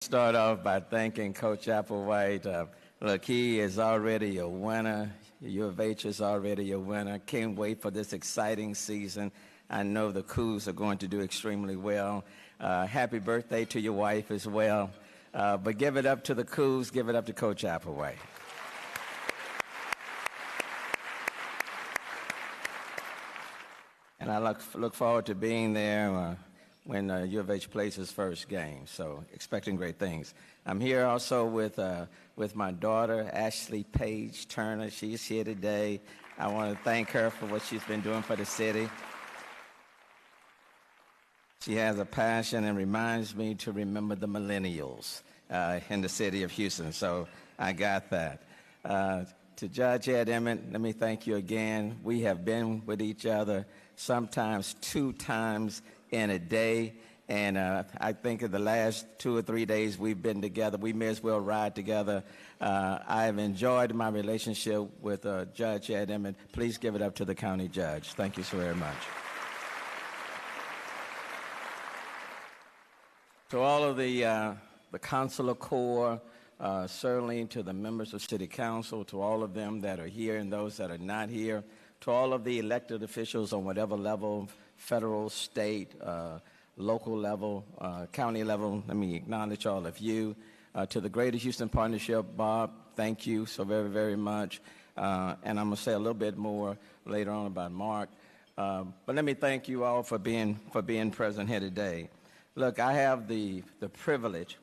Start off by thanking Coach Applewhite. Look, he is already a winner. U of H is already a winner. Can't wait for this exciting season. I know the Cougs are going to do extremely well. Happy birthday to your wife as well. But give it up to the Cougs. Give it up to Coach Applewhite. And I look forward to being there when U of H plays his first game. So expecting great things. I'm here also with my daughter, Ashley Paige Turner. She's here today. I want to thank her for what she's been doing for the city. She has a passion and reminds me to remember the millennials in the city of Houston. So I got that. To Judge Ed Emmett, let me thank you again. We have been with each other sometimes 2 times in a day, and I think in the last 2 or 3 days we've been together. We may as well ride together. I have enjoyed my relationship with Judge Ed Emmett. Please give it up to the county judge. Thank you so very much. To all of the consular corps, certainly to the members of City Council, to all of them that are here and those that are not here, to all of the elected officials on whatever level, federal, state, local level, county level, let me acknowledge all of you. To the Greater Houston Partnership, Bob, thank you so very, very much. And I'm going to say a little bit more later on about Mark. But let me thank you all for being present here today. Look, I have the privilege,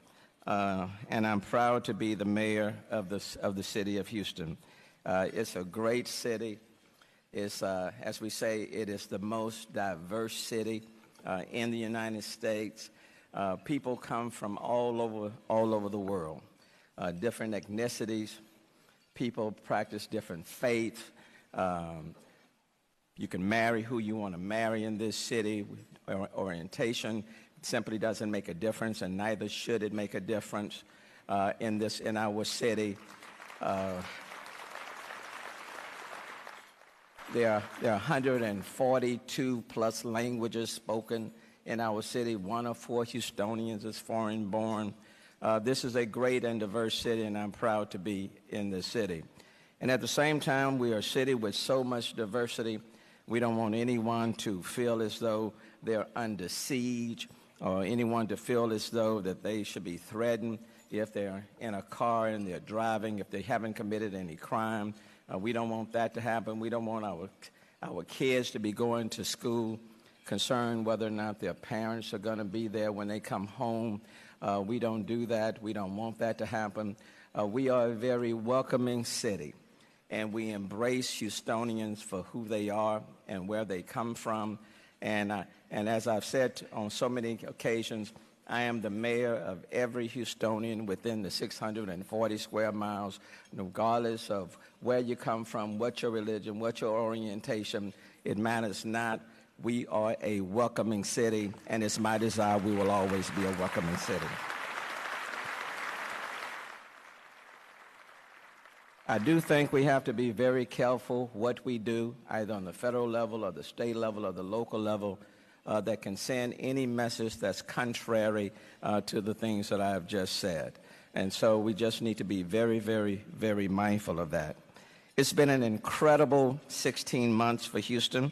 and I'm proud to be the mayor of the city of Houston. It's a great city. It's, as we say, it is the most diverse city in the United States. People come from all over the world, different ethnicities. People practice different faiths. You can marry who you want to marry in this city. Orientation simply doesn't make a difference, and neither should it make a difference in our city. There are 142 plus languages spoken in our city. 1 of 4 Houstonians is foreign born. This is a great and diverse city, and I'm proud to be in this city. And at the same time, we are a city with so much diversity. We don't want anyone to feel as though they're under siege, or anyone to feel as though that they should be threatened if they're in a car and they're driving, if they haven't committed any crime. We don't want that to happen. We don't want our kids to be going to school concerned whether or not their parents are going to be there when they come home. We don't do that. We don't want that to happen. We are a very welcoming city, and we embrace Houstonians for who they are and where they come from. And as I've said on so many occasions, I am the mayor of every Houstonian within the 640 square miles, regardless of where you come from, what your religion, what your orientation. It matters not. We are a welcoming city, and it's my desire we will always be a welcoming city. I do think we have to be very careful what we do, either on the federal level or the state level or the local level, that can send any message that's contrary to the things that I have just said. And so we just need to be very, very, very mindful of that. It's been an incredible 16 months for Houston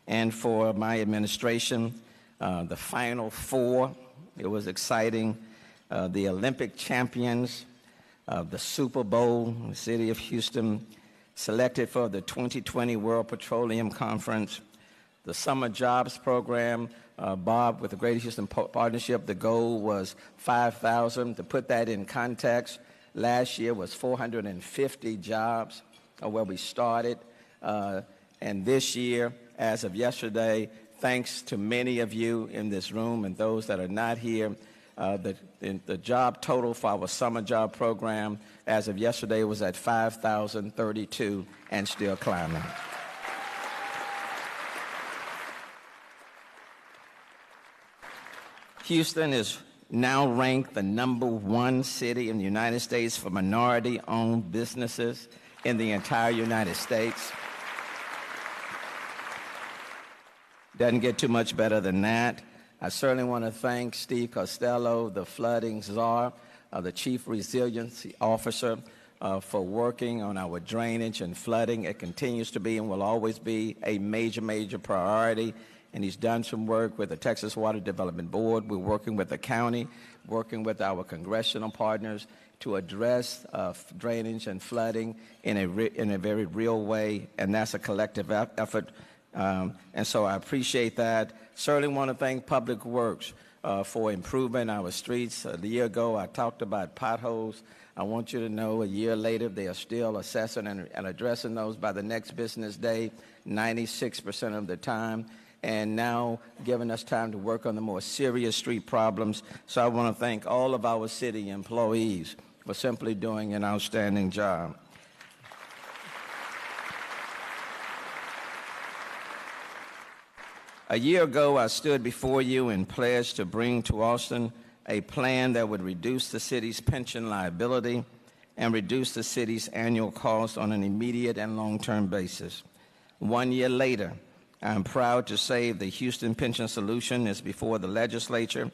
and for my administration. The Final Four, it was exciting. The Olympic champions, the Super Bowl, the city of Houston, selected for the 2020 World Petroleum Conference. The Summer Jobs Program, Bob, with the Greater Houston Partnership, the goal was 5,000. To put that in context, last year was 450 jobs where we started. And this year, as of yesterday, thanks to many of you in this room and those that are not here, the job total for our Summer Job Program as of yesterday was at 5,032 and still climbing. Houston is now ranked the #1 city in the United States for minority-owned businesses in the entire United States. Doesn't get too much better than that. I certainly want to thank Steve Costello, the flooding czar, the Chief Resiliency Officer, for working on our drainage and flooding. It continues to be and will always be a major priority. And he's done some work with the Texas Water Development Board. We're working with the county, working with our congressional partners to address drainage and flooding in a very real way, and that's a collective effort. And so I appreciate that. Certainly want to thank Public Works for improving our streets. A year ago, I talked about potholes. I want you to know a year later, they are still assessing and addressing those by the next business day, 96% of the time, and now giving us time to work on the more serious street problems. So I want to thank all of our city employees for simply doing an outstanding job. A year ago, I stood before you and pledged to bring to Austin a plan that would reduce the city's pension liability and reduce the city's annual cost on an immediate and long-term basis. 1 year later, I'm proud to say the Houston Pension Solution is before the legislature,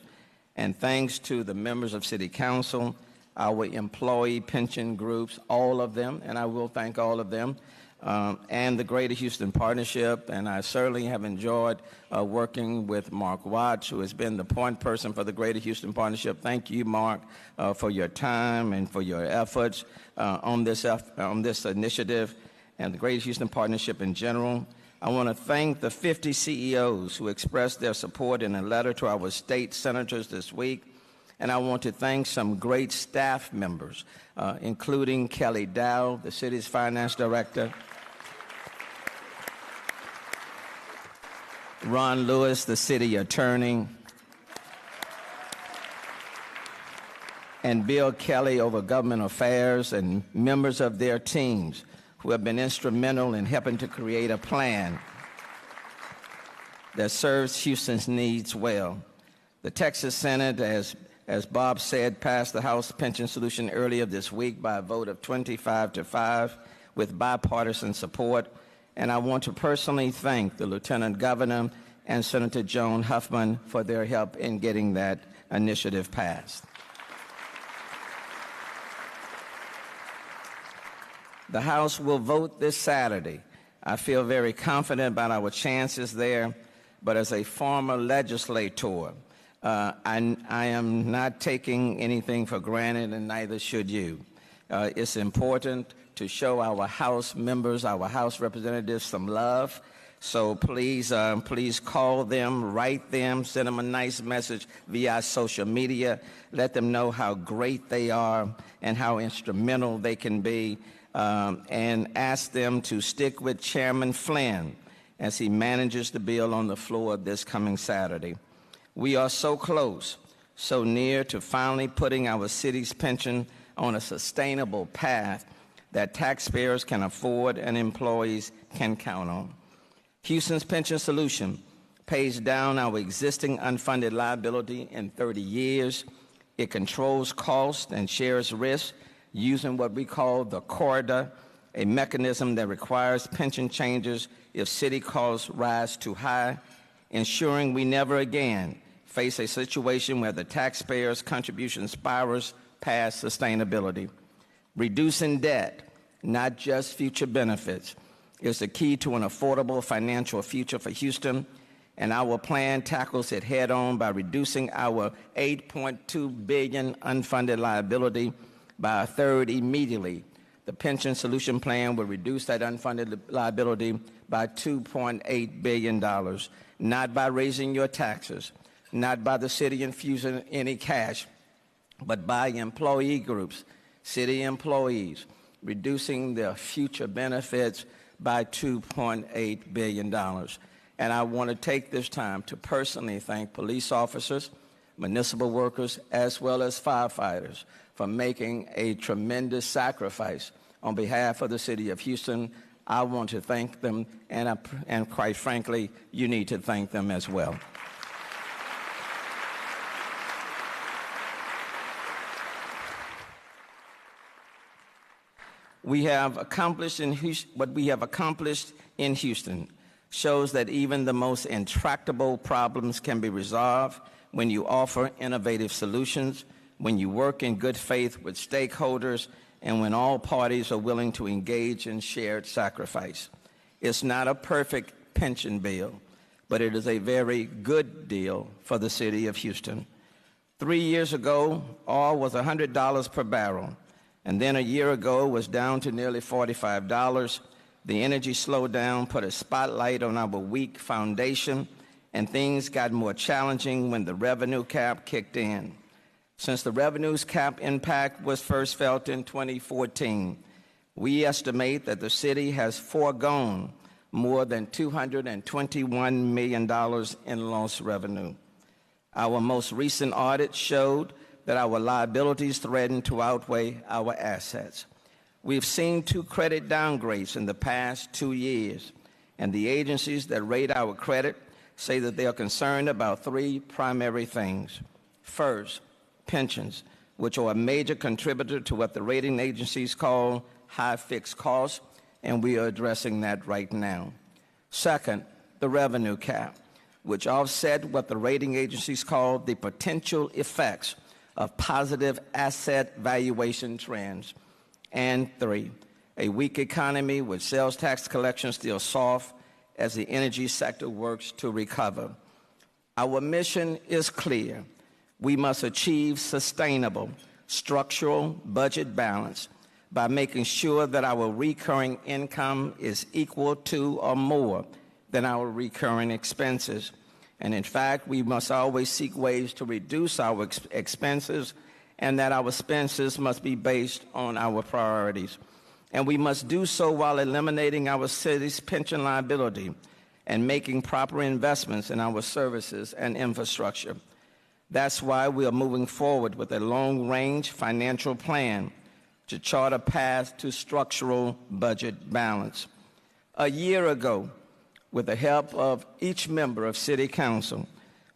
and thanks to the members of City Council, our employee pension groups, all of them, and I will thank all of them, and the Greater Houston Partnership, and I certainly have enjoyed working with Mark Watts, who has been the point person for the Greater Houston Partnership. Thank you, Mark, for your time and for your efforts on this initiative and the Greater Houston Partnership in general. I want to thank the 50 CEOs who expressed their support in a letter to our state senators this week. And I want to thank some great staff members, including Kelly Dow, the city's finance director, Ron Lewis, the city attorney, and Bill Kelly over government affairs, and members of their teams who have been instrumental in helping to create a plan that serves Houston's needs well. The Texas Senate, as Bob said, passed the House Pension Solution earlier this week by a vote of 25-5 with bipartisan support. And I want to personally thank the Lieutenant Governor and Senator Joan Huffman for their help in getting that initiative passed. The House will vote this Saturday. I feel very confident about our chances there, but as a former legislator, I am not taking anything for granted, and neither should you. It's important to show our House members, our House representatives, some love. So please call them, write them, send them a nice message via social media. Let them know how great they are and how instrumental they can be, and ask them to stick with Chairman Flynn as he manages the bill on the floor this coming Saturday. We are so close, so near to finally putting our city's pension on a sustainable path that taxpayers can afford and employees can count on. Houston's Pension Solution pays down our existing unfunded liability in 30 years. It controls cost and shares risk using what we call the corridor, a mechanism that requires pension changes if city costs rise too high, ensuring we never again face a situation where the taxpayers' contribution spirals past sustainability. Reducing debt, not just future benefits, is the key to an affordable financial future for Houston, and our plan tackles it head-on by reducing our $8.2 billion unfunded liability by a third immediately. The Pension Solution Plan will reduce that unfunded liability by $2.8 billion, not by raising your taxes, not by the city infusing any cash, but by employee groups, city employees, reducing their future benefits by $2.8 billion. And I want to take this time to personally thank police officers, municipal workers, as well as firefighters for making a tremendous sacrifice on behalf of the city of Houston. I want to thank them, and quite frankly, you need to thank them as well. We have accomplished what we have accomplished in Houston shows that even the most intractable problems can be resolved when you offer innovative solutions, when you work in good faith with stakeholders, and when all parties are willing to engage in shared sacrifice. It's not a perfect pension bill, but it is a very good deal for the city of Houston. 3 years ago, oil was $100 per barrel, and then a year ago it was down to nearly $45. The energy slowdown put a spotlight on our weak foundation, and things got more challenging when the revenue cap kicked in. Since the revenues cap impact was first felt in 2014, we estimate that the city has foregone more than $221 million in lost revenue. Our most recent audit showed that our liabilities threaten to outweigh our assets. We've seen 2 credit downgrades in the past 2 years, and the agencies that rate our credit say that they are concerned about 3 primary things. First, pensions, which are a major contributor to what the rating agencies call high fixed costs, and we are addressing that right now. Second, the revenue cap, which offset what the rating agencies call the potential effects of positive asset valuation trends. And 3, a weak economy with sales tax collections still soft as the energy sector works to recover. Our mission is clear. We must achieve sustainable, structural budget balance by making sure that our recurring income is equal to or more than our recurring expenses. And in fact, we must always seek ways to reduce our expenses, and that our expenses must be based on our priorities. And we must do so while eliminating our city's pension liability and making proper investments in our services and infrastructure. That's why we are moving forward with a long-range financial plan to chart a path to structural budget balance. A year ago, with the help of each member of City Council,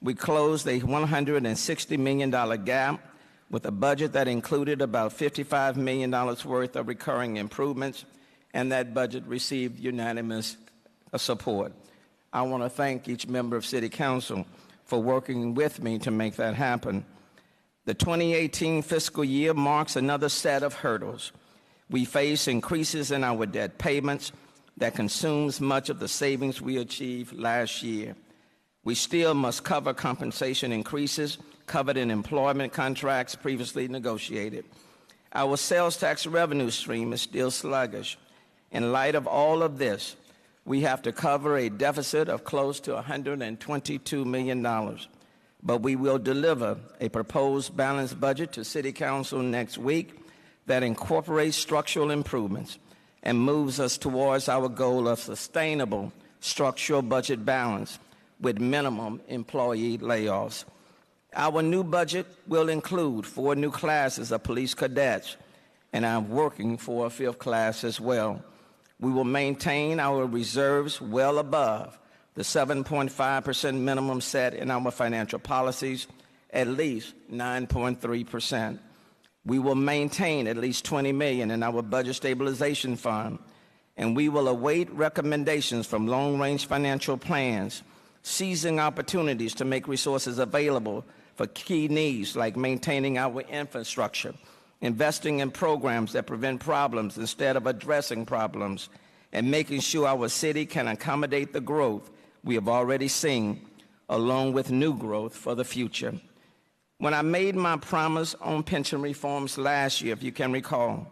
we closed a $160 million gap with a budget that included about $55 million worth of recurring improvements, and that budget received unanimous support. I want to thank each member of City Council for working with me to make that happen. The 2018 fiscal year marks another set of hurdles. We face increases in our debt payments that consumes much of the savings we achieved last year. We still must cover compensation increases covered in employment contracts previously negotiated. Our sales tax revenue stream is still sluggish. In light of all of this, we have to cover a deficit of close to $122 million. But we will deliver a proposed balanced budget to City Council next week that incorporates structural improvements and moves us towards our goal of sustainable structural budget balance with minimum employee layoffs. Our new budget will include 4 new classes of police cadets, and I'm working for a 5th class as well. We will maintain our reserves well above the 7.5% minimum set in our financial policies, at least 9.3%. We will maintain at least $20 million in our budget stabilization fund, and we will await recommendations from long-range financial plans, seizing opportunities to make resources available for key needs like maintaining our infrastructure, investing in programs that prevent problems instead of addressing problems, and making sure our city can accommodate the growth we have already seen, along with new growth for the future. When I made my promise on pension reforms last year, if you can recall,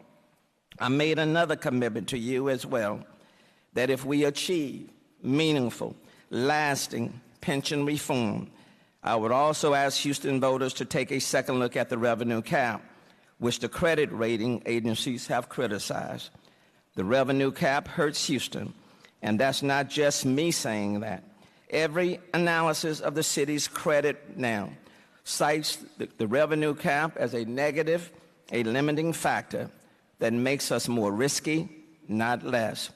I made another commitment to you as well, that if we achieve meaningful, lasting pension reform, I would also ask Houston voters to take a second look at the revenue cap, which the credit rating agencies have criticized. The revenue cap hurts Houston, and that's not just me saying that. Every analysis of the city's credit now cites the revenue cap as a negative, a limiting factor that makes us more risky, not less.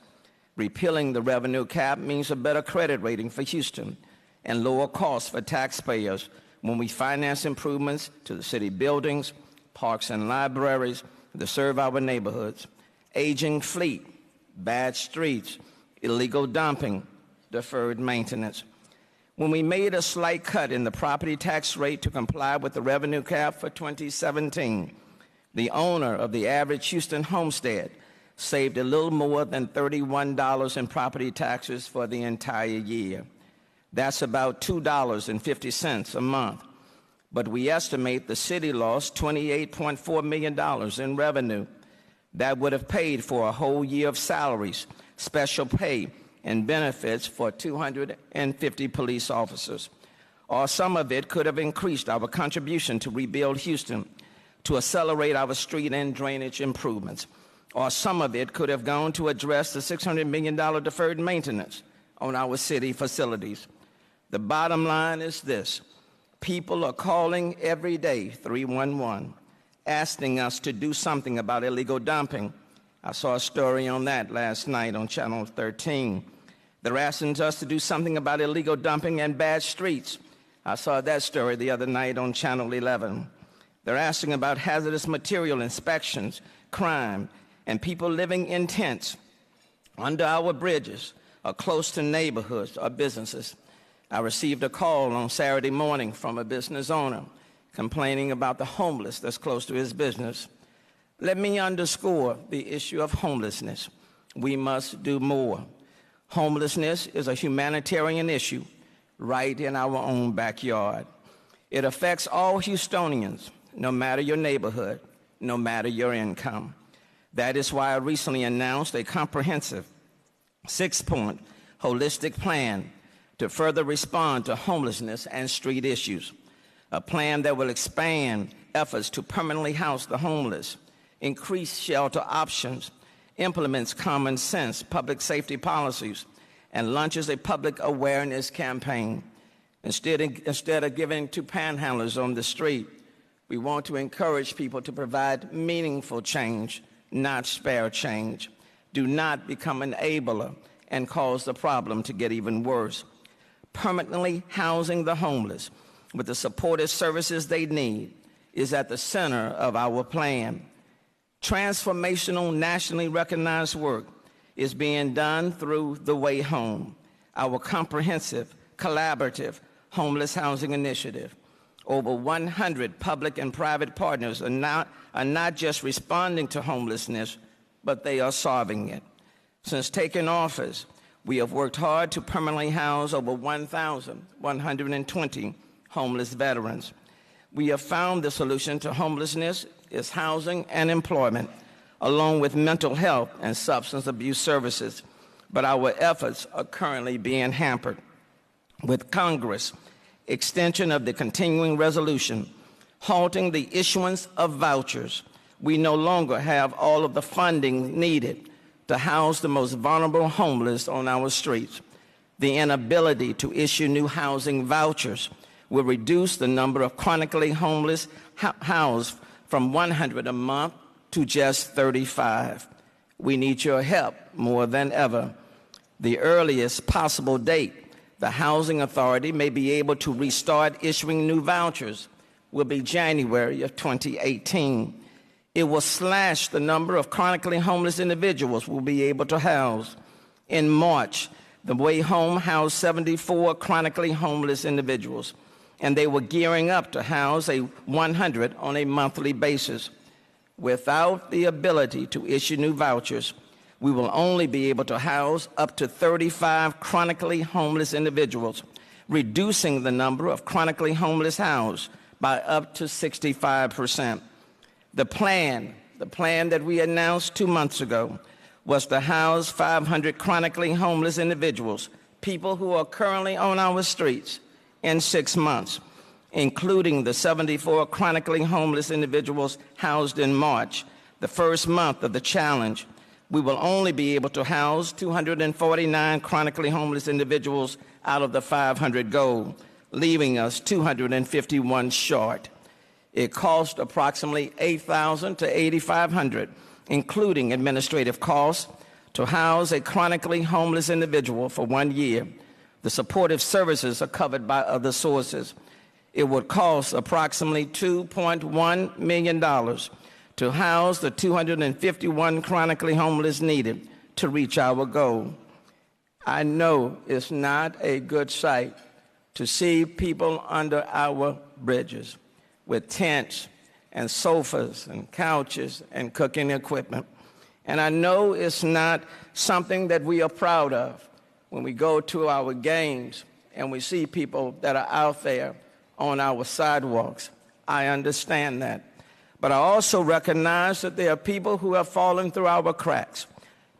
Repealing the revenue cap means a better credit rating for Houston and lower costs for taxpayers when we finance improvements to the city buildings, parks and libraries that serve our neighborhoods. Aging fleet, bad streets, illegal dumping, deferred maintenance. When we made a slight cut in the property tax rate to comply with the revenue cap for 2017, the owner of the average Houston homestead saved a little more than $31 in property taxes for the entire year. That's about $2.50 a month. But we estimate the city lost $28.4 million in revenue. That would have paid for a whole year of salaries, special pay, and benefits for 250 police officers. Or some of it could have increased our contribution to rebuild Houston, to accelerate our street and drainage improvements. Or some of it could have gone to address the $600 million deferred maintenance on our city facilities. The bottom line is this: people are calling every day 311, asking us to do something about illegal dumping. I saw a story on that last night on Channel 13. They're asking us to do something about illegal dumping and bad streets. I saw that story the other night on Channel 11. They're asking about hazardous material inspections, crime, and people living in tents under our bridges or close to neighborhoods or businesses. I received a call on Saturday morning from a business owner complaining about the homeless that's close to his business. Let me underscore the issue of homelessness. We must do more. Homelessness is a humanitarian issue right in our own backyard. It affects all Houstonians, no matter your neighborhood, no matter your income. That is why I recently announced a comprehensive 6-point holistic plan to further respond to homelessness and street issues, a plan that will expand efforts to permanently house the homeless, increase shelter options, implements common sense public safety policies, and launches a public awareness campaign. Instead of giving to panhandlers on the street, we want to encourage people to provide meaningful change, not spare change. Do not become an enabler and cause the problem to get even worse. Permanently housing the homeless with the supportive services they need is at the center of our plan. Transformational, nationally recognized work is being done through The Way Home, our comprehensive, collaborative homeless housing initiative. Over 100 public and private partners are not just responding to homelessness, but they are solving it. Since taking office, we have worked hard to permanently house over 1,120 homeless veterans. We have found the solution to homelessness is housing and employment, along with mental health and substance abuse services. But our efforts are currently being hampered. With Congress, extension of the continuing resolution, halting the issuance of vouchers, we no longer have all of the funding needed to house the most vulnerable homeless on our streets. The inability to issue new housing vouchers will reduce the number of chronically homeless housed from 100 a month to just 35. We need your help more than ever. The earliest possible date the Housing Authority may be able to restart issuing new vouchers will be January of 2018. It will slash the number of chronically homeless individuals we'll be able to house. In March, The Way Home housed 74 chronically homeless individuals, and they were gearing up to house 100 on a monthly basis. Without the ability to issue new vouchers, we will only be able to house up to 35 chronically homeless individuals, reducing the number of chronically homeless housed by up to 65%. The plan that we announced 2 months ago was to house 500 chronically homeless individuals, people who are currently on our streets, in 6 months, including the 74 chronically homeless individuals housed in March, the first month of the challenge. We will only be able to house 249 chronically homeless individuals out of the 500 goal, leaving us 251 short. It cost approximately $8,000 to $8,500, including administrative costs, to house a chronically homeless individual for 1 year. The supportive services are covered by other sources. It would cost approximately $2.1 million to house the 251 chronically homeless needed to reach our goal. I know it's not a good sight to see people under our bridges with tents and sofas and couches and cooking equipment. And I know it's not something that we are proud of when we go to our games and we see people that are out there on our sidewalks. I understand that. But I also recognize that there are people who have fallen through our cracks,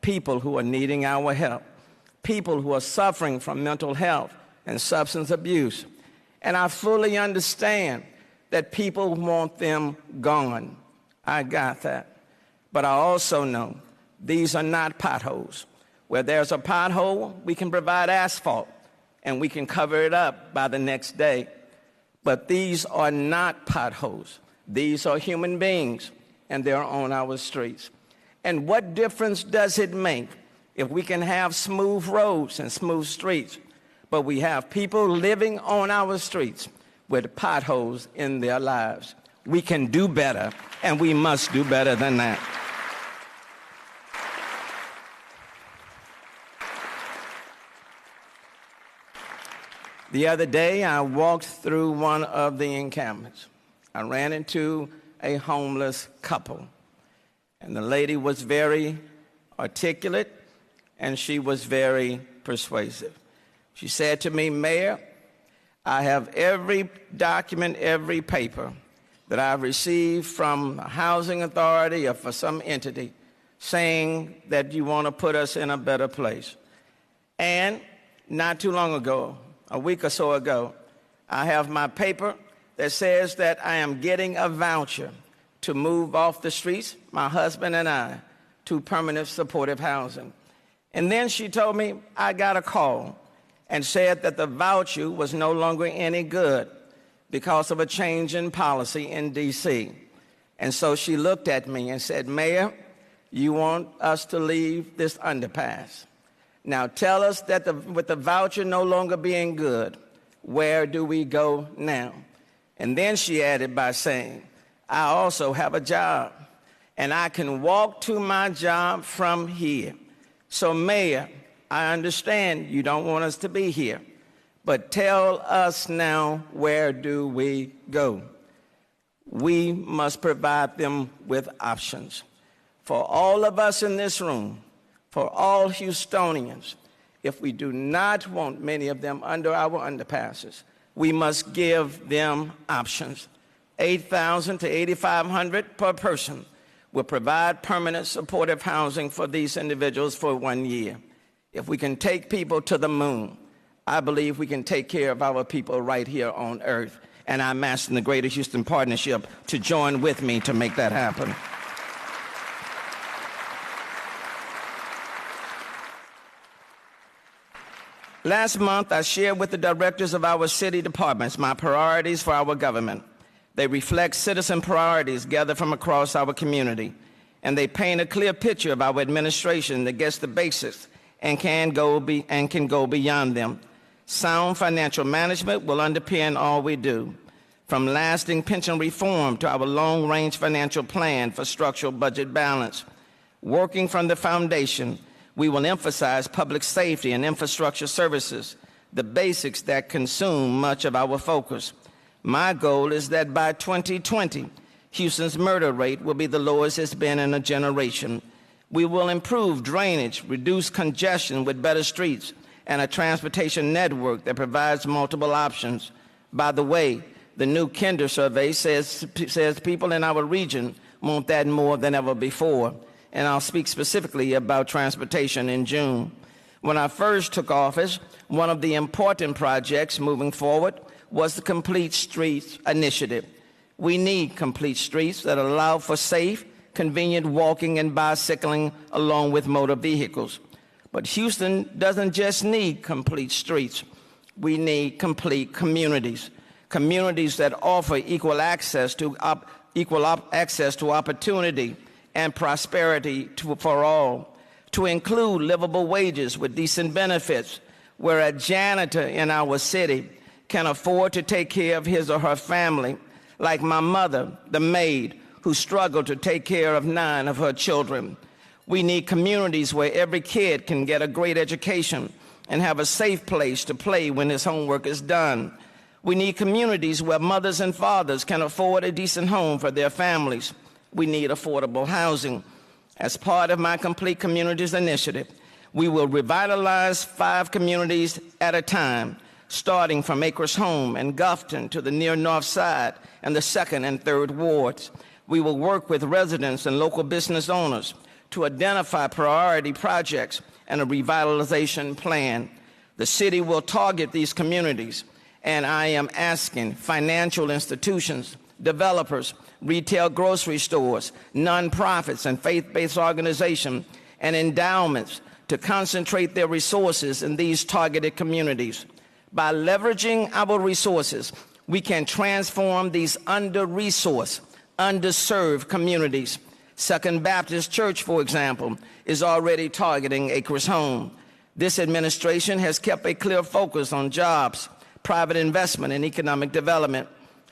people who are needing our help, people who are suffering from mental health and substance abuse. And I fully understand that people want them gone. I got that. But I also know these are not potholes. Where there's a pothole, we can provide asphalt and we can cover it up by the next day. But these are not potholes. These are human beings, and they're on our streets. And what difference does it make if we can have smooth roads and smooth streets, but we have people living on our streets with potholes in their lives? We can do better, and we must do better than that. The other day, I walked through one of the encampments. I ran into a homeless couple, and the lady was very articulate, and she was very persuasive. She said to me, "Mayor, I have every document, every paper that I've received from a housing authority or for some entity saying that you want to put us in a better place. And not too long ago, a week or so ago, I have my paper that says that I am getting a voucher to move off the streets, my husband and I, to permanent supportive housing." And then she told me I got a call and said that the voucher was no longer any good because of a change in policy in D.C. And so she looked at me and said, "Mayor, you want us to leave this underpass. Now tell us that with the voucher no longer being good, where do we go now?" And then she added by saying, "I also have a job, and I can walk to my job from here. So, Mayor, I understand you don't want us to be here, but tell us now, where do we go?" We must provide them with options. For all of us in this room, for all Houstonians, if we do not want many of them under our underpasses, we must give them options. $8,000 to $8,500 per person will provide permanent supportive housing for these individuals for 1 year. If we can take people to the moon, I believe we can take care of our people right here on earth. And I'm asking the Greater Houston Partnership to join with me to make that happen. Last month, I shared with the directors of our city departments my priorities for our government. They reflect citizen priorities gathered from across our community, and they paint a clear picture of our administration that gets the basics and can go beyond them. Sound financial management will underpin all we do, from lasting pension reform to our long-range financial plan for structural budget balance. Working from the foundation, we will emphasize public safety and infrastructure services, the basics that consume much of our focus. My goal is that by 2020, Houston's murder rate will be the lowest it's been in a generation. We will improve drainage, reduce congestion with better streets, and a transportation network that provides multiple options. By the way, the new Kinder survey says people in our region want that more than ever before. And I'll speak specifically about transportation in June. When I first took office, one of the important projects moving forward was the Complete Streets Initiative. We need complete streets that allow for safe, convenient walking and bicycling along with motor vehicles. But Houston doesn't just need complete streets. We need complete communities, communities that offer equal access to opportunity and prosperity for all, to include livable wages with decent benefits, where a janitor in our city can afford to take care of his or her family, like my mother, the maid, who struggled to take care of 9 of her children. We need communities where every kid can get a great education and have a safe place to play when his homework is done. We need communities where mothers and fathers can afford a decent home for their families. We need affordable housing. As part of my Complete Communities initiative, we will revitalize 5 communities at a time, starting from Acres Home and Gulfton to the near North Side and the 2nd and 3rd wards. We will work with residents and local business owners to identify priority projects and a revitalization plan. The city will target these communities, and I am asking financial institutions, developers, retail grocery stores, nonprofits, and faith-based organizations and endowments to concentrate their resources in these targeted communities. By leveraging our resources, we can transform these under-resourced, underserved communities. Second Baptist Church, for example, is already targeting Acres Home. This administration has kept a clear focus on jobs, private investment, and economic development.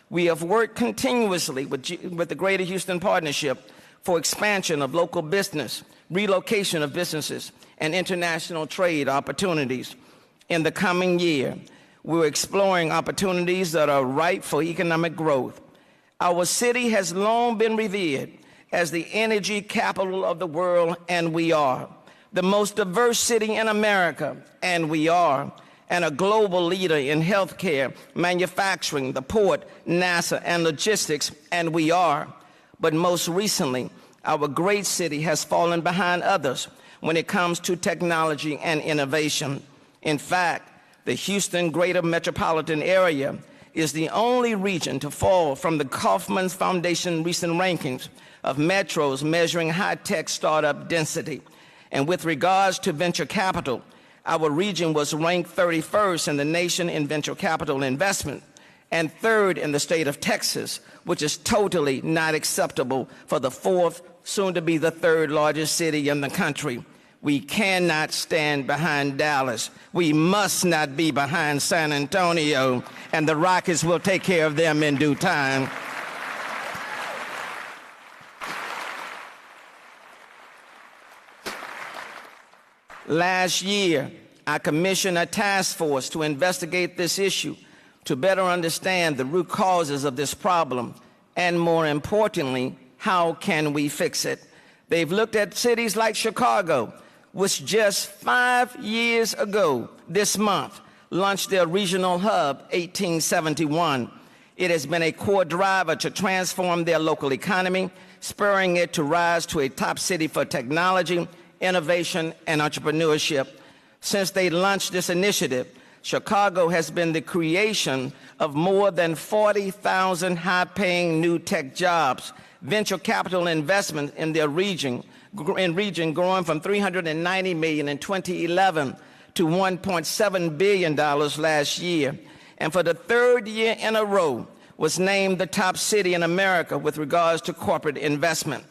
We have worked continuously with the Greater Houston Partnership for expansion of local business, relocation of businesses, and international trade opportunities. In the coming year, we're exploring opportunities that are ripe for economic growth. Our city has long been revered as the energy capital of the world, and we are. The most diverse city in America, and we are. And a global leader in healthcare, manufacturing, the port, NASA, and logistics, and we are. But most recently, our great city has fallen behind others when it comes to technology and innovation. In fact, the Houston Greater Metropolitan Area is the only region to fall from the Kauffman Foundation recent rankings of metros measuring high-tech startup density. And with regards to venture capital, our region was ranked 31st in the nation in venture capital investment and 3rd in the state of Texas, which is totally not acceptable for the 4th, soon to be the 3rd largest city in the country. We cannot stand behind Dallas. We must not be behind San Antonio, and the Rockets will take care of them in due time. Last year, I commissioned a task force to investigate this issue to better understand the root causes of this problem, and more importantly, how can we fix it? They've looked at cities like Chicago, which just 5 years ago this month launched their regional hub, 1871. It has been a core driver to transform their local economy, spurring it to rise to a top city for technology, innovation, and entrepreneurship. Since they launched this initiative, Chicago has been the creation of more than 40,000 high-paying new tech jobs, venture capital investment in their region growing from $390 million in 2011 to $1.7 billion last year. And for the 3rd year in a row, was named the top city in America with regards to corporate investment.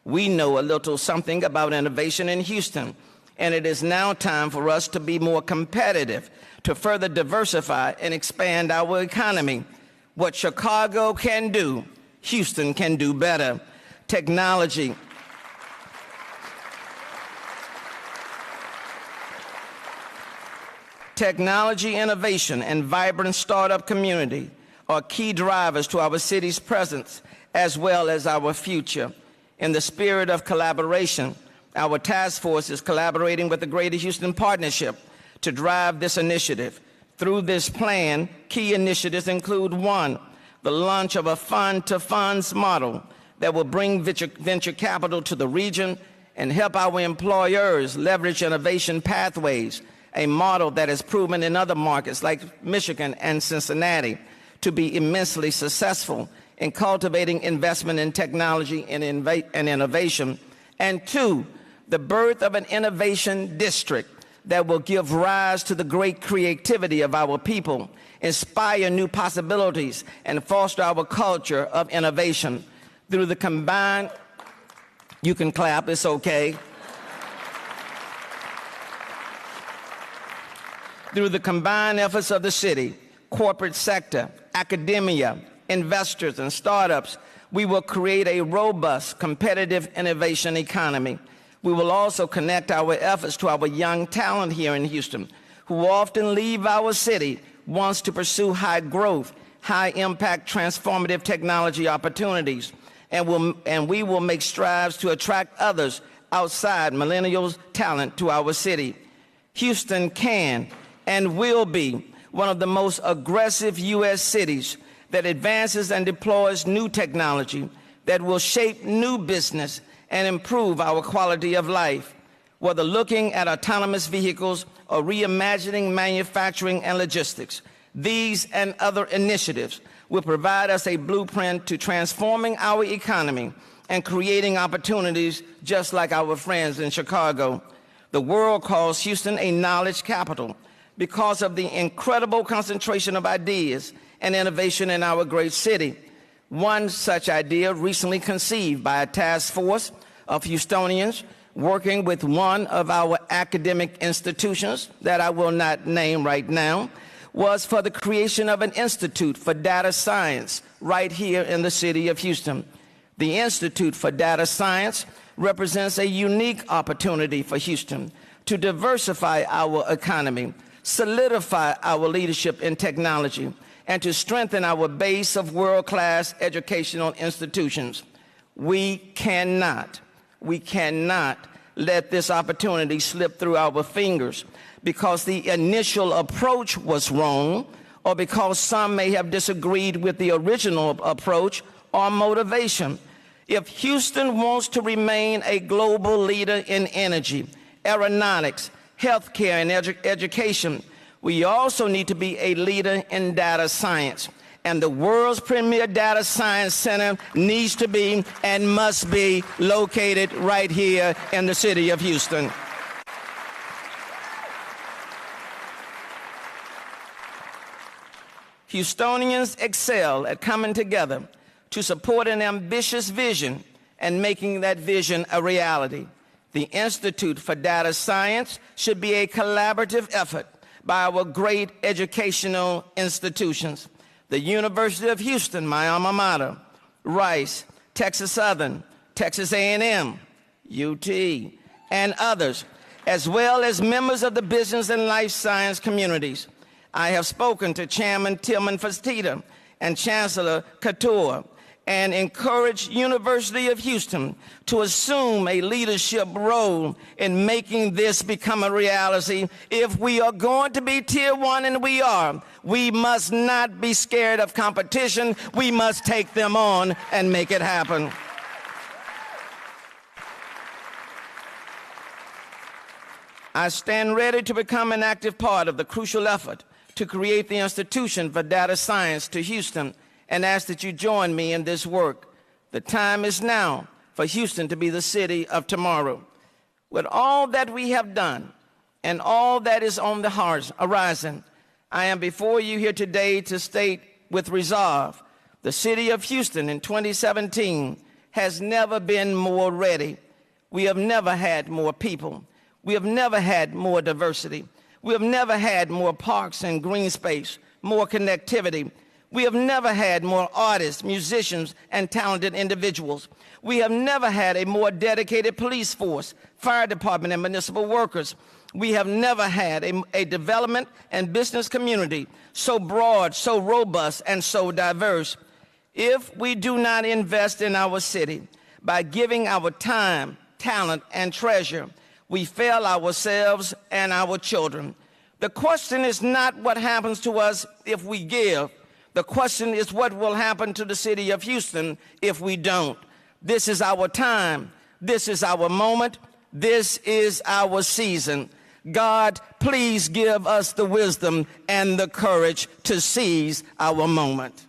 We know a little something about innovation in Houston, and it is now time for us to be more competitive, to further diversify and expand our economy. What Chicago can do, Houston can do better. Technology, innovation, and vibrant startup community are key drivers to our city's presence as well as our future. In the spirit of collaboration, our task force is collaborating with the Greater Houston Partnership to drive this initiative. Through this plan, key initiatives include 1, the launch of a fund-to-funds model that will bring venture capital to the region and help our employers leverage innovation pathways, a model that is proven in other markets like Michigan and Cincinnati to be immensely successful in cultivating investment in technology and innovation. And 2, the birth of an innovation district that will give rise to the great creativity of our people, inspire new possibilities, and foster our culture of innovation. Through the combined, you can clap, it's okay. Through the combined efforts of the city, corporate sector, academia, investors, and startups, we will create a robust, competitive innovation economy. We will also connect our efforts to our young talent here in Houston, who often leave our city wants to pursue high growth, high impact, transformative technology opportunities, and we will make strides to attract others outside millennials' talent to our city. Houston can and will be one of the most aggressive U.S. cities that advances and deploys new technology that will shape new business and improve our quality of life. Whether looking at autonomous vehicles or reimagining manufacturing and logistics, these and other initiatives will provide us a blueprint to transforming our economy and creating opportunities just like our friends in Chicago. The world calls Houston a knowledge capital because of the incredible concentration of ideas and innovation in our great city. One such idea recently conceived by a task force of Houstonians working with one of our academic institutions that I will not name right now, was for the creation of an institute for data science right here in the city of Houston. The Institute for Data Science represents a unique opportunity for Houston to diversify our economy, solidify our leadership in technology, and to strengthen our base of world-class educational institutions. We cannot let this opportunity slip through our fingers because the initial approach was wrong or because some may have disagreed with the original approach or motivation. If Houston wants to remain a global leader in energy, aeronautics, healthcare, and education, we also need to be a leader in data science. And the world's premier data science center needs to be and must be located right here in the city of Houston. Houstonians excel at coming together to support an ambitious vision and making that vision a reality. The Institute for Data Science should be a collaborative effort by our great educational institutions. The University of Houston, my alma mater, Rice, Texas Southern, Texas A&M, UT, and others, as well as members of the business and life science communities. I have spoken to Chairman Tillman Fertitta and Chancellor Couture and encourage University of Houston to assume a leadership role in making this become a reality. If we are going to be tier one, and we are, we must not be scared of competition. We must take them on and make it happen. I stand ready to become an active part of the crucial effort to create the Institution for Data Science to Houston, and ask that you join me in this work. The time is now for Houston to be the city of tomorrow. With all that we have done and all that is on the horizon, I am before you here today to state with resolve, the city of Houston in 2017 has never been more ready. We have never had more people. We have never had more diversity. We have never had more parks and green space, more connectivity. We have never had more artists, musicians, and talented individuals. We have never had a more dedicated police force, fire department, and municipal workers. We have never had a development and business community so broad, so robust, and so diverse. If we do not invest in our city by giving our time, talent, and treasure, we fail ourselves and our children. The question is not what happens to us if we give. The question is what will happen to the city of Houston if we don't. This is our time. This is our moment. This is our season. God, please give us the wisdom and the courage to seize our moment.